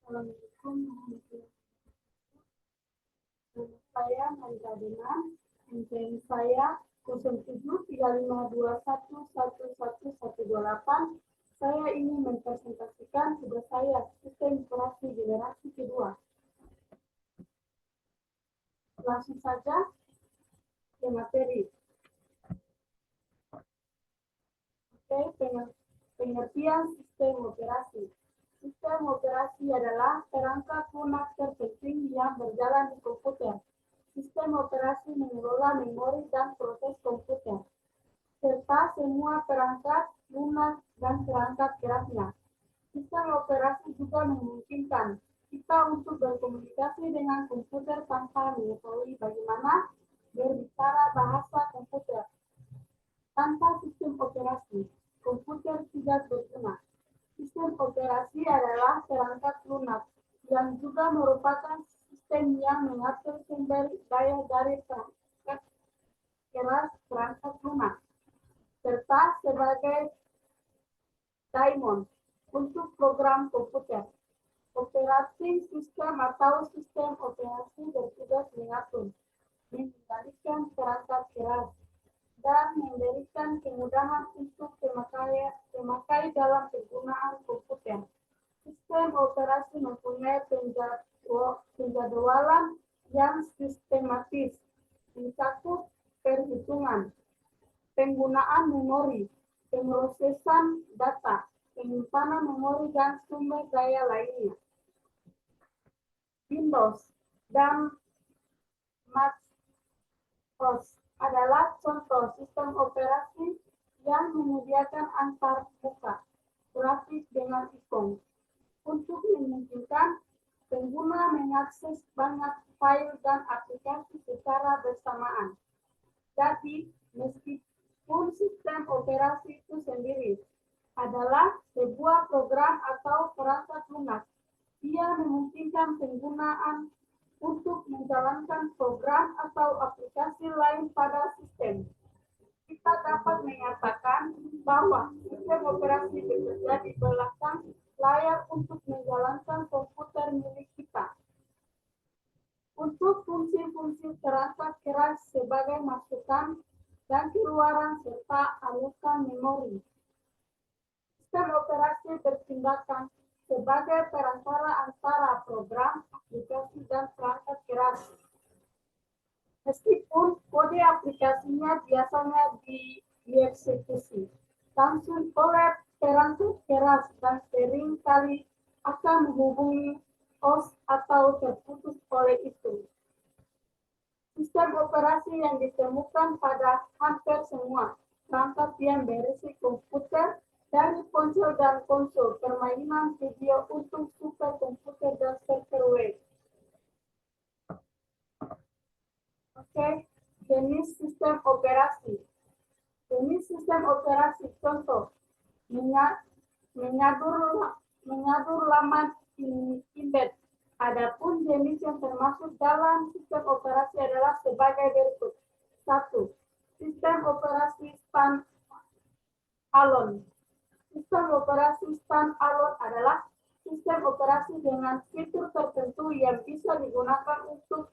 Saya Maria Dina, NPM saya 073521111128. Saya ingin mempresentasikan tugas saya sistem informasi generasi kedua. Langsung saja ke materi. Oke, pengertian sistem operasi. Sistem operasi adalah perangkat lunak terpenting yang berjalan di komputer. Sistem operasi mengelola memori dan proses komputer, serta semua perangkat lunak dan perangkat kelasnya. Sistem operasi juga memungkinkan kita untuk berkomunikasi dengan komputer tanpa mengetahui bagaimana berbicara bahasa komputer. Tanpa sistem operasi, komputer tidak berguna. Sistem operasi adalah perangkat lunak yang juga merupakan sistem yang mengatur sumber daya dari perangkat keras perangkat lunak, serta sebagai daemon untuk program komputer. Operating sistem atau sistem operasi bertugas mengatur, mengendalikan perangkat keras, dan memberikan kemudahan untuk pemakai dalam penggunaan komputer. Sistem operasi mempunyai penjadwalan yang sistematis, mencakup perhitungan, penggunaan memori, pemrosesan data, penyimpanan memori, dan sumber daya lainnya. Windows dan Mac OS adalah contoh sistem operasi yang menyediakan antarmuka grafis dengan ikon untuk memungkinkan pengguna mengakses banyak file dan aplikasi secara bersamaan. Jadi, meskipun sistem operasi itu sendiri adalah sebuah program atau perangkat lunak, ia memungkinkan penggunaan untuk menjalankan program atau aplikasi lain pada sistem. Kita dapat menyatakan bahwa sistem operasi bekerja di belakang layar untuk menjalankan komputer milik kita. Untuk fungsi-fungsi perangkat keras sebagai masukan dan keluaran serta alurkan memori. Sistem operasi bertindakan sebagai perantara antara program, aplikasi, dan perangkat keras. Meskipun kode aplikasinya biasanya dieksekusi langsung oleh perangkat keras dan seringkali akan menghubungi OS atau terputus oleh itu. Sistem operasi yang ditemukan pada hampir semua perangkat yang berisi komputer, dari ponsel dan konsol, permainan video untuk superkomputer dan server web. Oke, jenis sistem operasi. Jenis sistem operasi contoh menyadur laman embed. Adapun jenis yang termasuk dalam sistem operasi adalah sebagai berikut. 1. Sistem operasi stand-alone. Sistem operasi stand-alone adalah sistem operasi dengan fitur tertentu yang bisa digunakan untuk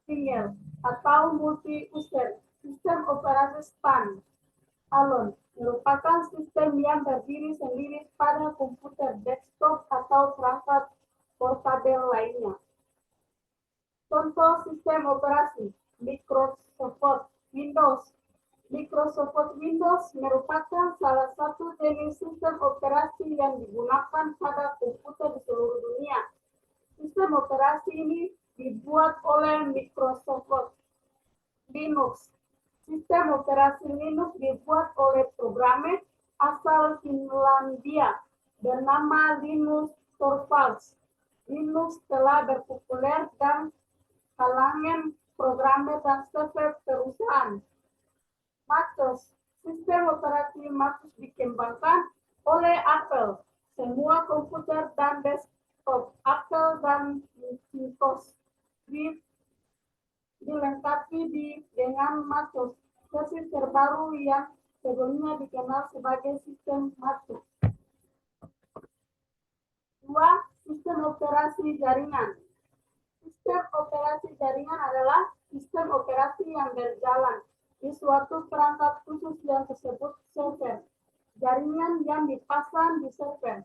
single atau multi-user. Sistem operasi stand-alone merupakan sistem yang berdiri sendiri pada komputer desktop atau perangkat portabel lainnya. Contoh sistem operasi Microsoft Windows. Microsoft Windows merupakan salah satu jenis sistem operasi yang digunakan pada komputer di seluruh dunia. Sistem operasi ini dibuat oleh Microsoft. Linux. Sistem operasi Linux dibuat oleh programmer asal Finlandia bernama Linus Torvalds. Linux telah berpopuler dan kalangan programmer dan server perusahaan. Macintosh. Sistem operasi Macintosh dikembangkan oleh Apple. Semua komputer dan desktop Apple dan Macintosh dilengkapi dengan Macintosh versi terbaru yang sebelumnya dikenal sebagai sistem Macintosh. 2. Sistem operasi jaringan. Sistem operasi jaringan adalah sistem operasi yang berjalan di suatu perangkat khusus yang disebut server. Jaringan yang dipasang di server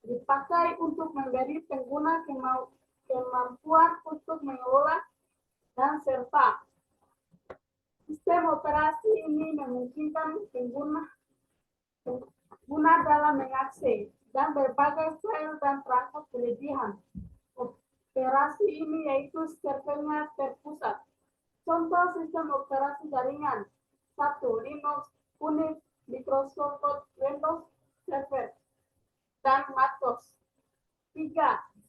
dipakai untuk memberi pengguna kemampuan untuk mengelola dan serta. Sistem operasi ini memungkinkan pengguna dalam mengakses dan berbagai file dan perangkat kelebihan. Operasi ini yaitu servernya terpusat. Contoh sistem operasi jaringan. 1. Linux, Unix, Microsoft Windows Server, dan MacOS. 3.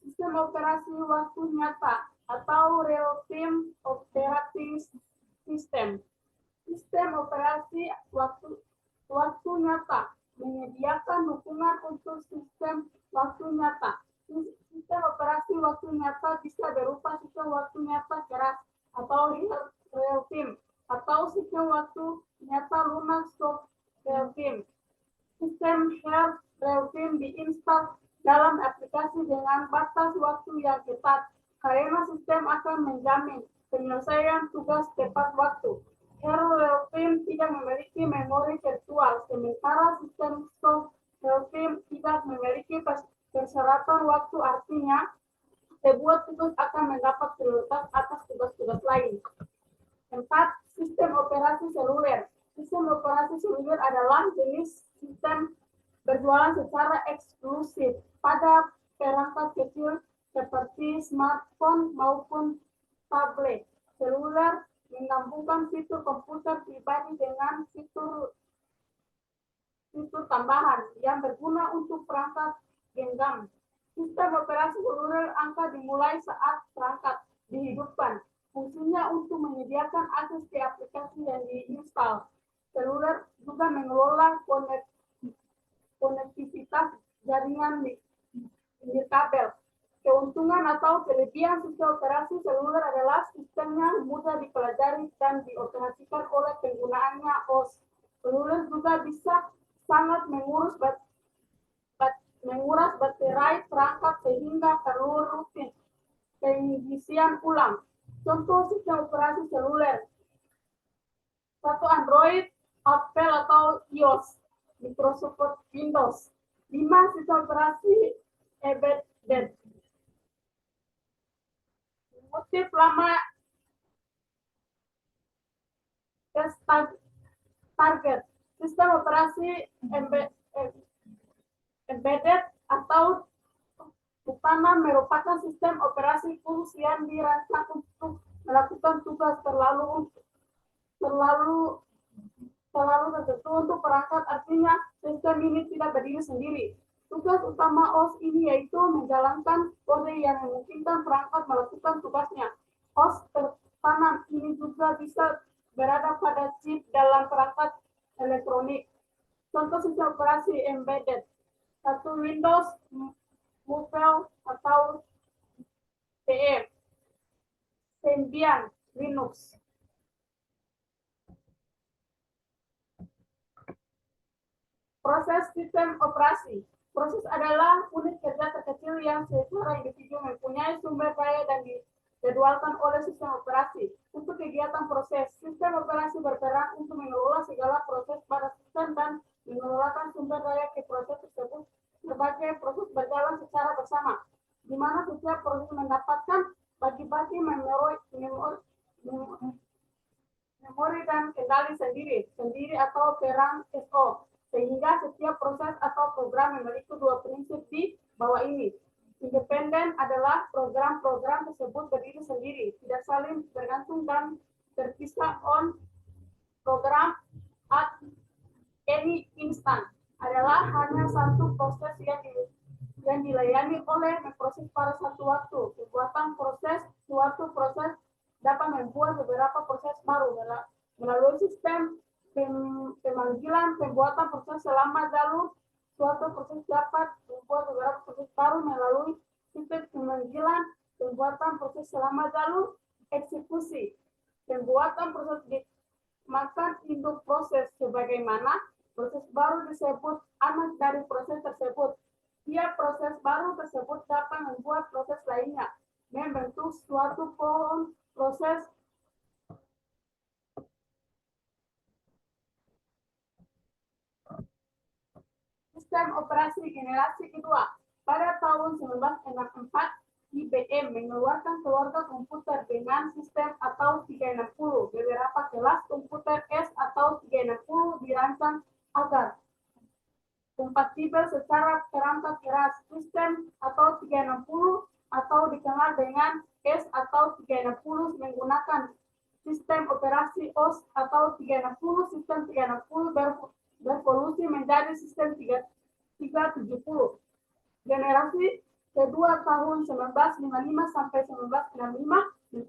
Sistem operasi waktu nyata atau real-time operating system. Sistem operasi waktu nyata menyediakan dukungan untuk sistem waktu nyata. Sistem operasi waktu nyata bisa berupa sistem waktu nyata keras atau real-time atau sistem waktu nyata lunak real-time. Sistem real-time diinstal dalam aplikasi dengan batas waktu yang ketat karena sistem akan menjamin penyelesaian tugas tepat waktu. Real-time tidak memiliki memori virtual, sementara sistem real-time tidak memiliki persyaratan waktu, artinya sebuah tugas akan mendapat prioritas atas tugas-tugas lain. 4. Sistem operasi seluler. Sistem operasi seluler adalah jenis sistem berjualan secara eksklusif pada perangkat kecil seperti smartphone maupun tablet. Seluler menggabungkan fitur komputer pribadi dengan fitur tambahan yang berguna untuk perangkat genggam. Sistem operasi seluler angka dimulai saat perangkat dihidupkan. Fungsinya untuk menyediakan akses ke aplikasi yang diinstal. Seluler juga mengelola konektivitas jaringan nirkabel. Keuntungan atau kelebihan sistem operasi seluler adalah sistemnya mudah dipelajari dan dioperasikan oleh penggunaannya OS. Seluler juga bisa sangat menguras baterai perangkat sehingga perlu rutin pengisian ulang. Contoh sistem operasi seluler: 1. Android, Apple atau iOS, Microsoft Windows. 5. Sistem operasi embedded. Motif lama target. Sistem operasi embedded atau utama merupakan sistem operasi khusus yang dirancang untuk melakukan tugas terlalu tertentu untuk perangkat, artinya sistem ini tidak berdiri sendiri. Tugas utama OS ini yaitu menjalankan kode yang memungkinkan perangkat melakukan tugasnya. OS tertanam ini juga bisa berada pada chip dalam perangkat elektronik. Contoh sistem operasi embedded: 1. Windows Mobile atau CE. Symbian Linux. Proses sistem operasi. Proses adalah unit kerja terkecil yang secara individu mempunyai sumber daya dan dijadwalkan oleh sistem operasi. Untuk kegiatan proses, sistem operasi berperan untuk mengelola segala proses pada sistem dan mengelolakan sumber daya ke proses tersebut. Berbagai proses berjalan secara bersama, di mana setiap proses mendapatkan bagi-bagi memori dan kendali sendiri atau peran SO. Sehingga setiap proses atau program memiliki dua prinsip di bawah ini. Independen adalah program-program tersebut berdiri sendiri, tidak saling bergantung dan terpisah. On program at any instant adalah hanya satu proses yang dilayani oleh proses pada satu waktu. Pembuatan suatu proses dapat membuat beberapa proses baru melalui sistem pemanggilan pembuatan proses selama jalur. Suatu proses dapat membuat beberapa proses baru melalui sistem pemanggilan pembuatan proses selama jalur eksekusi. Pembuatan proses dimakan induk proses, sebagaimana proses baru disebut anak dari proses tersebut. proses baru tersebut dapat membuat proses lainnya membentuk suatu pohon proses sistem operasi generasi kedua. Pada tahun 1964, IBM mengeluarkan keluarga komputer dengan sistem atau 360. Beberapa kelas komputer S atau 360 dirancang agar kompatibel secara perangkat keras. Sistem atau 360 atau dikenal dengan S atau 360 menggunakan sistem operasi OS atau 360. Sistem 360 berevolusi menjadi sistem 370. Generasi kedua tahun 1955 sampai 1965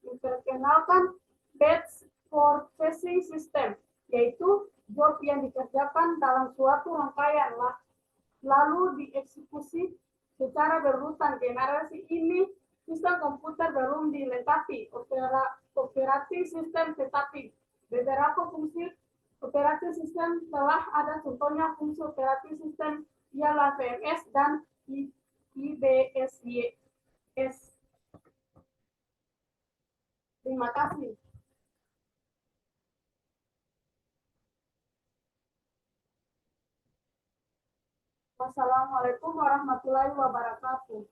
memperkenalkan batch processing system, yaitu job yang dikerjakan dalam suatu rangkaian lalu dieksekusi secara berurutan. Generasi ini sistem komputer belum dilengkapi operating system, tetapi beberapa fungsi operating system telah ada. Contohnya fungsi operating system ialah VMS dan IBSYS. Terima kasih. Wassalamualaikum warahmatullahi wabarakatuh.